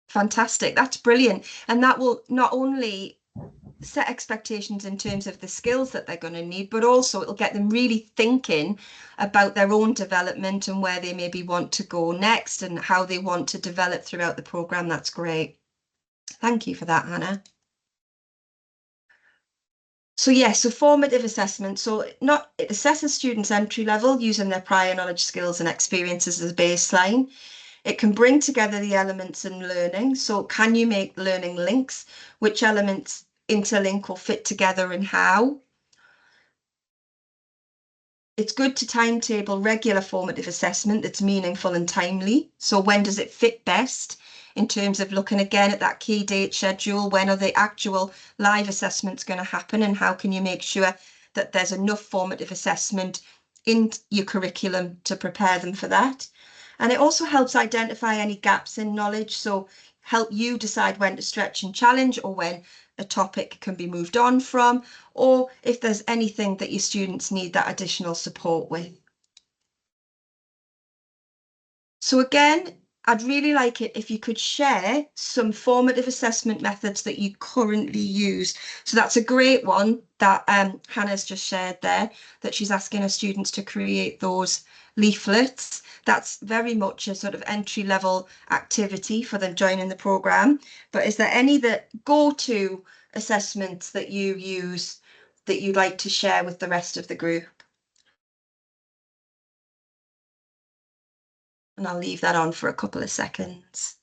Fantastic, that's brilliant. And that will not only set expectations in terms of the skills that they're going to need, but also it'll get them really thinking about their own development and where they maybe want to go next and how they want to develop throughout the programme. That's great. Thank you for that, Hannah. So yes, so formative assessment. So it assesses students' entry level using their prior knowledge, skills and experiences as a baseline. It can bring together the elements in learning. So can you make learning links? Which elements interlink or fit together and how? It's good to timetable regular formative assessment that's meaningful and timely. So when does it fit best in terms of looking again at that key date schedule? When are the actual live assessments going to happen, and how can you make sure that there's enough formative assessment in your curriculum to prepare them for that? And it also helps identify any gaps in knowledge. So help you decide when to stretch and challenge, or when a topic can be moved on from, or if there's anything that your students need that additional support with. So again, I'd really like it if you could share some formative assessment methods that you currently use. So that's a great one that Hannah's just shared there, that she's asking her students to create those leaflets. That's very much a sort of entry-level activity for them joining the programme. But is there any that go-to assessments that you use that you'd like to share with the rest of the group? And I'll leave that on for a couple of seconds.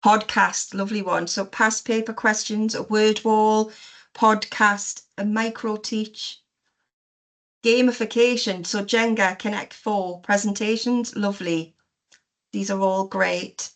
Podcast, lovely one. So past paper questions, a word wall, podcast, a micro teach. Gamification, so Jenga, Connect 4, presentations, lovely. These are all great.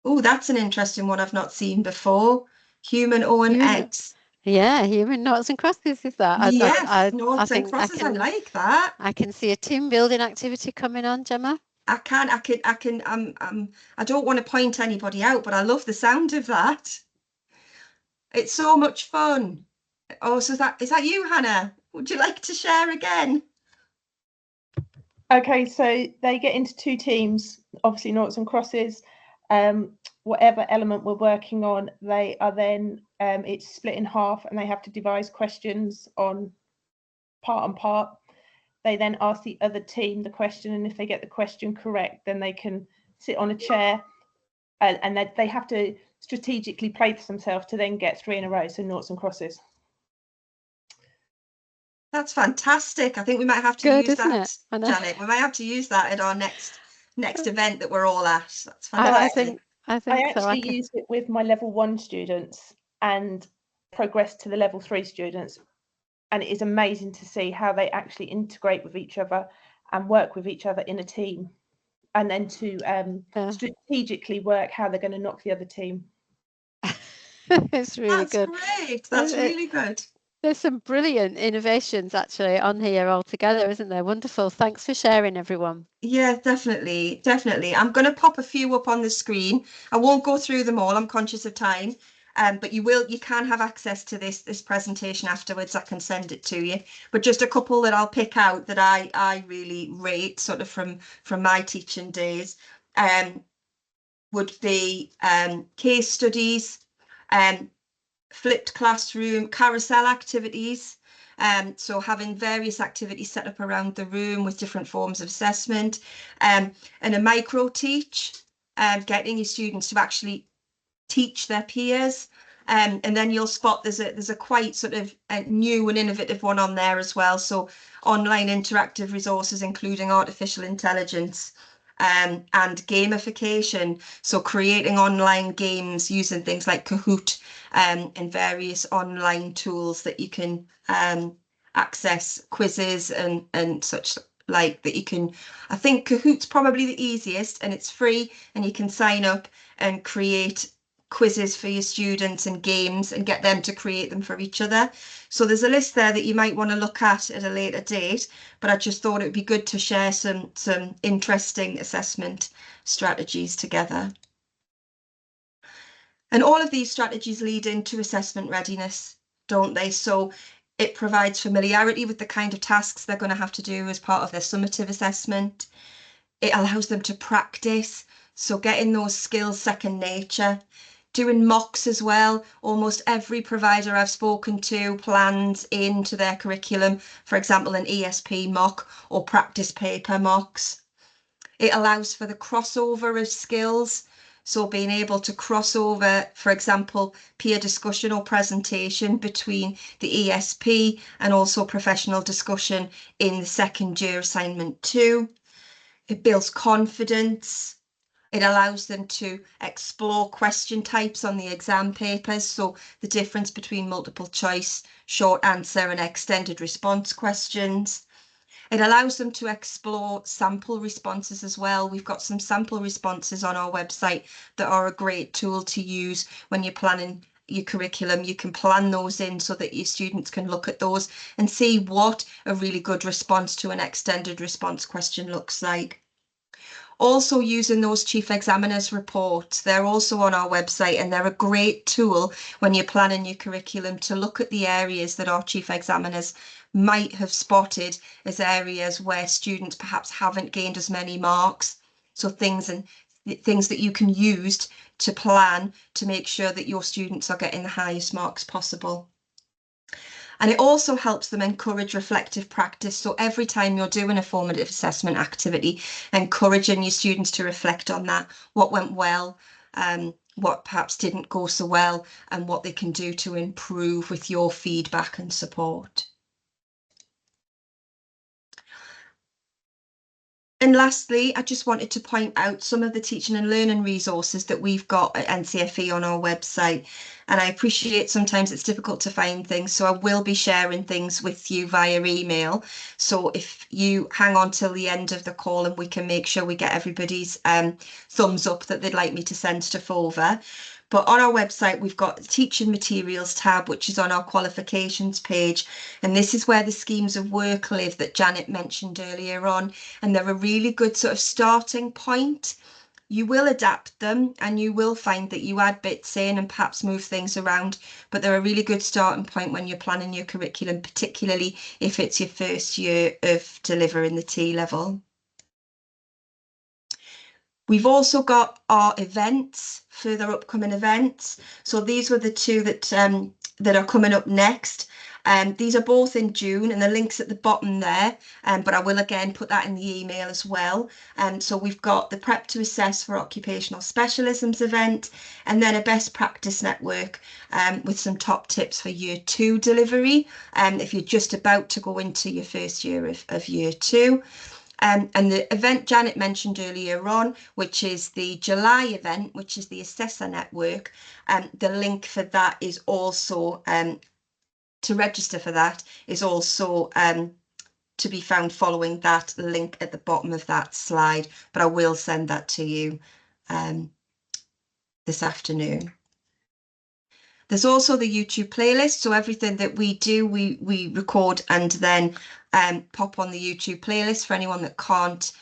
Oh, that's an interesting one I've not seen before. Human O&X. Yeah, human noughts and crosses is that? Yes, noughts I and think crosses, I like that. I can see a team building activity coming on, Gemma. I don't want to point anybody out, but I love the sound of that. It's so much fun. Oh, so is that you, Hannah? Would you like to share again? Okay, so they get into two teams, obviously noughts and crosses. Whatever element we're working on, they are then, it's split in half, and they have to devise questions on part and part. They then ask the other team the question, and if they get the question correct, then they can sit on a chair, and they have to strategically place themselves to then get 3 in a row, so noughts and crosses. That's fantastic. I think we might have to use that, Janet. We might have to use that at our next event that we're all at. That's fantastic. I actually used it with my level 1 students and progressed to the level 3 students, and it is amazing to see how they actually integrate with each other and work with each other in a team, and then to strategically work how they're going to knock the other team. It's really good. That's great. That's really good. There's some brilliant innovations actually on here altogether, isn't there? Wonderful. Thanks for sharing, everyone. Yeah, definitely. Definitely. I'm going to pop a few up on the screen. I won't go through them all. I'm conscious of time. But you can have access to this presentation afterwards. I can send it to you. But just a couple that I'll pick out that I really rate, sort of from my teaching days, would be case studies, flipped classroom, carousel activities. So having various activities set up around the room with different forms of assessment, and a micro teach, getting your students to actually teach their peers. And then you'll spot there's a quite sort of a new and innovative one on there as well. So online interactive resources, including artificial intelligence, and gamification. So creating online games using things like Kahoot, and various online tools that you can access quizzes and such like that you can. I think Kahoot's probably the easiest, and it's free, and you can sign up and create quizzes for your students and games and get them to create them for each other. So there's a list there that you might want to look at a later date, but I just thought it would be good to share some interesting assessment strategies together. And all of these strategies lead into assessment readiness, don't they? So it provides familiarity with the kind of tasks they're going to have to do as part of their summative assessment. It allows them to practice, so getting those skills second nature. Doing mocks as well. Almost every provider I've spoken to plans into their curriculum, for example, an ESP mock or practice paper mocks. It allows for the crossover of skills. So being able to cross over, for example, peer discussion or presentation between the ESP and also professional discussion in the second year assignment 2. It builds confidence. It allows them to explore question types on the exam papers. So the difference between multiple choice, short answer and extended response questions. It allows them to explore sample responses as well. We've got some sample responses on our website that are a great tool to use when you're planning your curriculum. You can plan those in so that your students can look at those and see what a really good response to an extended response question looks like. Also using those chief examiners reports, they're also on our website and they're a great tool when you're planning your curriculum to look at the areas that our chief examiners might have spotted as areas where students perhaps haven't gained as many marks. So things that you can use to plan to make sure that your students are getting the highest marks possible. And it also helps them encourage reflective practice. So every time you're doing a formative assessment activity, encouraging your students to reflect on that, what went well, what perhaps didn't go so well, and what they can do to improve with your feedback and support. And lastly, I just wanted to point out some of the teaching and learning resources that we've got at NCFE on our website. And I appreciate sometimes it's difficult to find things, so I will be sharing things with you via email. So if you hang on till the end of the call and we can make sure we get everybody's thumbs up that they'd like me to send stuff over. But on our website, we've got the teaching materials tab, which is on our qualifications page. And this is where the schemes of work live that Janet mentioned earlier on. And they're a really good sort of starting point. You will adapt them and you will find that you add bits in and perhaps move things around, but they're a really good starting point when you're planning your curriculum, particularly if it's your first year of delivering the T level. We've also got our events, further upcoming events. So these were the two that are coming up next. These are both in June and the link's at the bottom there, but I will again put that in the email as well. So we've got the Prep to Assess for Occupational Specialisms event, and then a best practice network with some top tips for year 2 delivery, if you're just about to go into your first year of year 2. And the event Janet mentioned earlier on, which is the July event, which is the Assessor Network, the link for that is also, to register for that, is also to be found following that link at the bottom of that slide, but I will send that to you this afternoon. There's also the YouTube playlist, so everything that we do, we record and then pop on the YouTube playlist for anyone that can't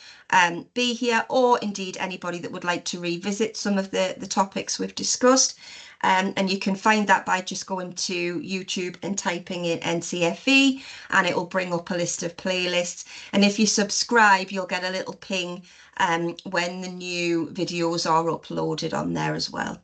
be here, or indeed anybody that would like to revisit some of the topics we've discussed. And you can find that by just going to YouTube and typing in NCFE, and it will bring up a list of playlists. And if you subscribe, you'll get a little ping when the new videos are uploaded on there as well.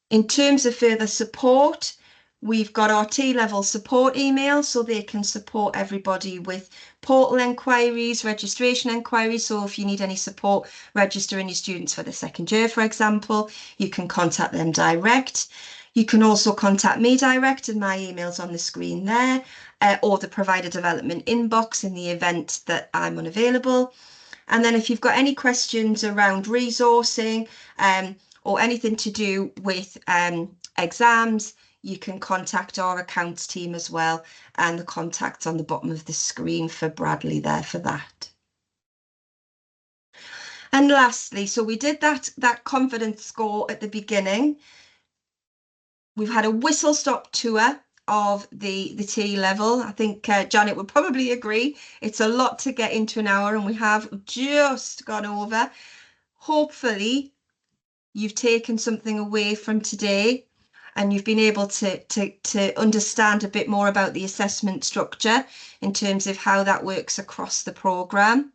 In terms of further support, we've got our T-level support email, so they can support everybody with portal enquiries, registration enquiries. So if you need any support registering your students for the second year, for example, you can contact them direct. You can also contact me direct, and my email's on the screen there, or the provider development inbox in the event that I'm unavailable. And then if you've got any questions around resourcing, or anything to do with exams, you can contact our accounts team as well, and the contact's on the bottom of the screen for Bradley there for that. And lastly, so we did that confidence score at the beginning. We've had a whistle-stop tour of the T level. I think Janet would probably agree. It's a lot to get into an hour, and we have just gone over. Hopefully, you've taken something away from today and you've been able to understand a bit more about the assessment structure in terms of how that works across the programme.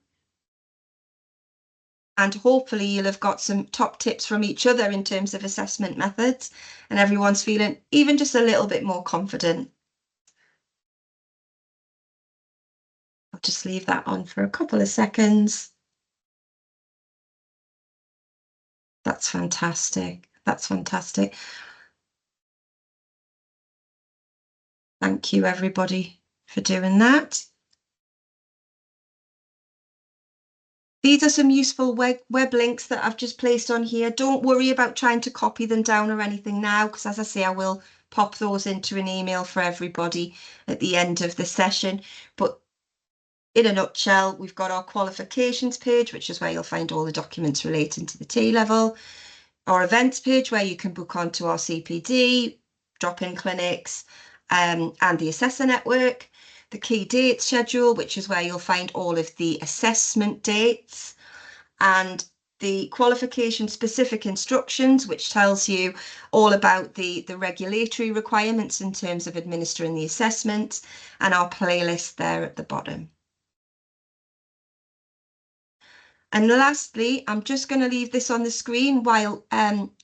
And hopefully you'll have got some top tips from each other in terms of assessment methods, and everyone's feeling even just a little bit more confident. I'll just leave that on for a couple of seconds. That's fantastic. That's fantastic. Thank you, everybody, for doing that. These are some useful web links that I've just placed on here. Don't worry about trying to copy them down or anything now, because as I say, I will pop those into an email for everybody at the end of the session. But in a nutshell, we've got our qualifications page, which is where you'll find all the documents relating to the T-level. Our events page, where you can book onto our CPD, drop-in clinics, and the assessor network. The key dates schedule, which is where you'll find all of the assessment dates, and the qualification specific instructions, which tells you all about the regulatory requirements in terms of administering the assessments, and our playlist there at the bottom. And lastly, I'm just going to leave this on the screen while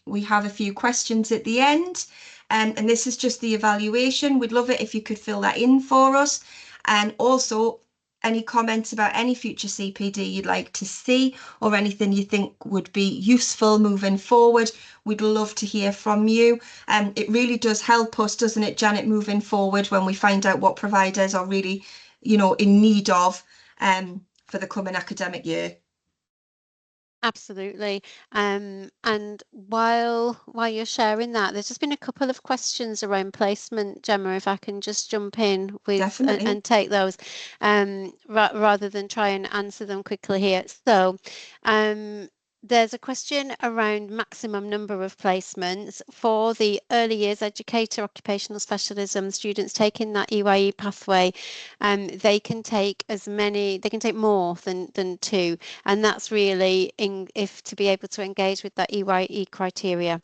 we have a few questions at the end. And this is just the evaluation. We'd love it if you could fill that in for us. And also any comments about any future CPD you'd like to see, or anything you think would be useful moving forward. We'd love to hear from you. It really does help us, doesn't it, Janet, moving forward, when we find out what providers are really, you know, in need of for the coming academic year. Absolutely. And while you're sharing that, there's just been a couple of questions around placement, Gemma, if I can just jump in with and take those rather than try and answer them quickly here. So there's a question around maximum number of placements for the early years educator occupational specialism students taking that EYE pathway. They can take more than 2, and that's really if to be able to engage with that EYE criteria.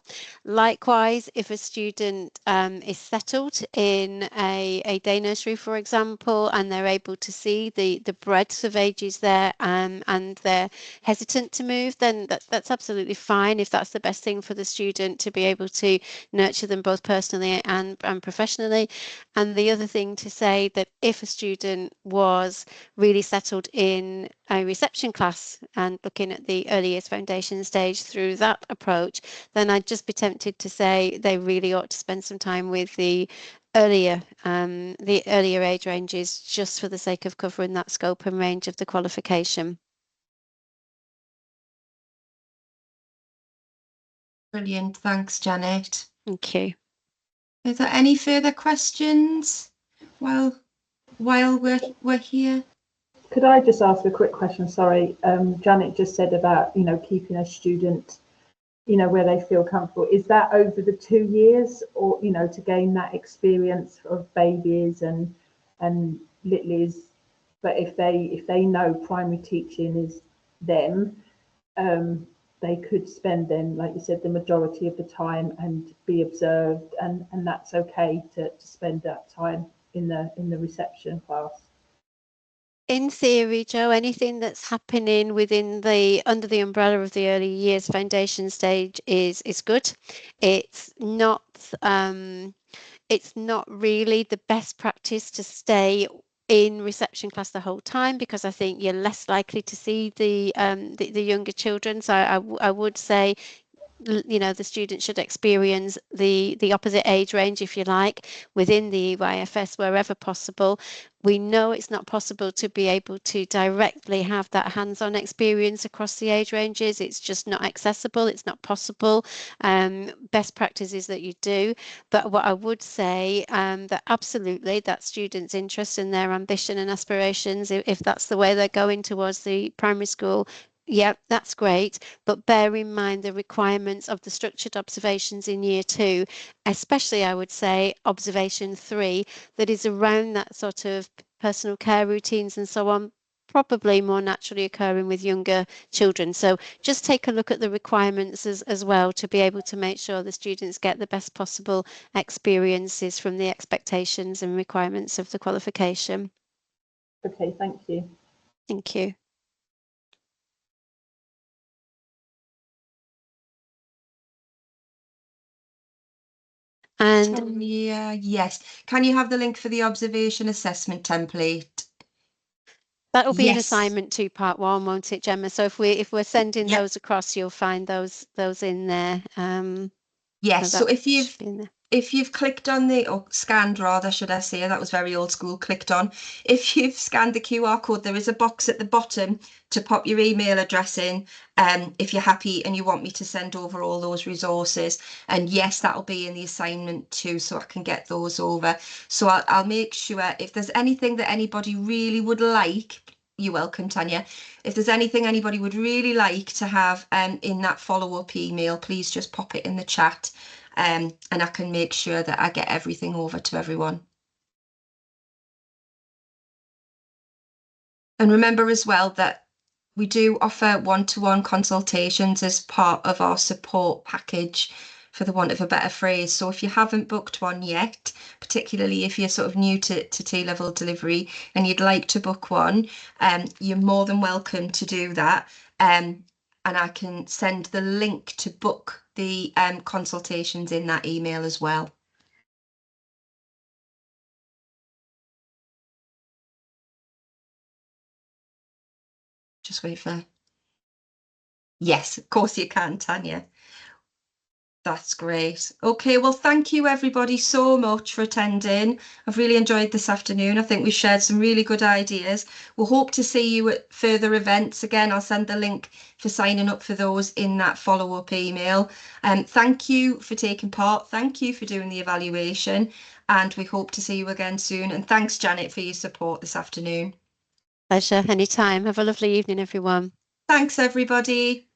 Likewise, if a student is settled in a day nursery, for example, and they're able to see the breadth of ages there and they're hesitant to move, then that's absolutely fine if that's the best thing for the student, to be able to nurture them both personally and professionally. And the other thing to say, that if a student was really settled in a reception class and looking at the early years foundation stage through that approach, then I'd just be tempted to say they really ought to spend some time with the earlier age ranges, just for the sake of covering that scope and range of the qualification. Brilliant. Thanks, Janet. Thank you. Is there any further questions while we're here? Could I just ask a quick question? Sorry, Janet just said about, you know, keeping a student, you know, where they feel comfortable. Is that over the 2 years, or, you know, to gain that experience of babies and littlies? But if they know primary teaching is them, they could spend then, like you said, the majority of the time and be observed, and that's okay to spend that time in the reception class. In theory, Jo, anything that's happening within under the umbrella of the early years foundation stage is good. It's not really the best practice to stay in reception class the whole time, because I think you're less likely to see the younger children. So I would say, you know, the student should experience the opposite age range, if you like, within the EYFS wherever possible. We know it's not possible to be able to directly have that hands-on experience across the age ranges. It's just not accessible. It's not possible. Best practice is that you do. But what I would say, that absolutely, that students' interest in their ambition and aspirations, if that's the way they're going towards the primary school, yeah, that's great, but bear in mind the requirements of the structured observations in year 2, especially I would say observation 3, that is around that sort of personal care routines and so on, probably more naturally occurring with younger children. So just take a look at the requirements as well, to be able to make sure the students get the best possible experiences from the expectations and requirements of the qualification. Okay, thank you. Thank you. And yes, can you have the link for the observation assessment template? That'll be an Yes. assignment to part 1, won't it, Gemma? So if we're sending Yep. those across, you'll find those in there. Yes. So if should be in there. if you've clicked on the, or scanned rather, should I say, that was very old school, clicked on. If you've scanned the QR code, there is a box at the bottom to pop your email address in, if you're happy and you want me to send over all those resources. And yes, that'll be in the assignment too, so I can get those over. So I'll make sure if there's anything that anybody really would like, you're welcome, Tanya. If there's anything anybody would really like to have in that follow-up email, please just pop it in the chat. And I can make sure that I get everything over to everyone. And remember as well that we do offer one-to-one consultations as part of our support package, for the want of a better phrase. So if you haven't booked one yet, particularly if you're sort of new to T-level delivery and you'd like to book one, you're more than welcome to do that. And I can send the link to book the consultations in that email as well. Just wait for... Yes, of course you can, Tanya. That's great. Okay, well, thank you everybody so much for attending. I've really enjoyed this afternoon. I think we shared some really good ideas. We'll hope to see you at further events. Again, I'll send the link for signing up for those in that follow-up email. Thank you for taking part. Thank you for doing the evaluation. And we hope to see you again soon. And thanks, Janet, for your support this afternoon. Pleasure, anytime. Have a lovely evening, everyone. Thanks, everybody.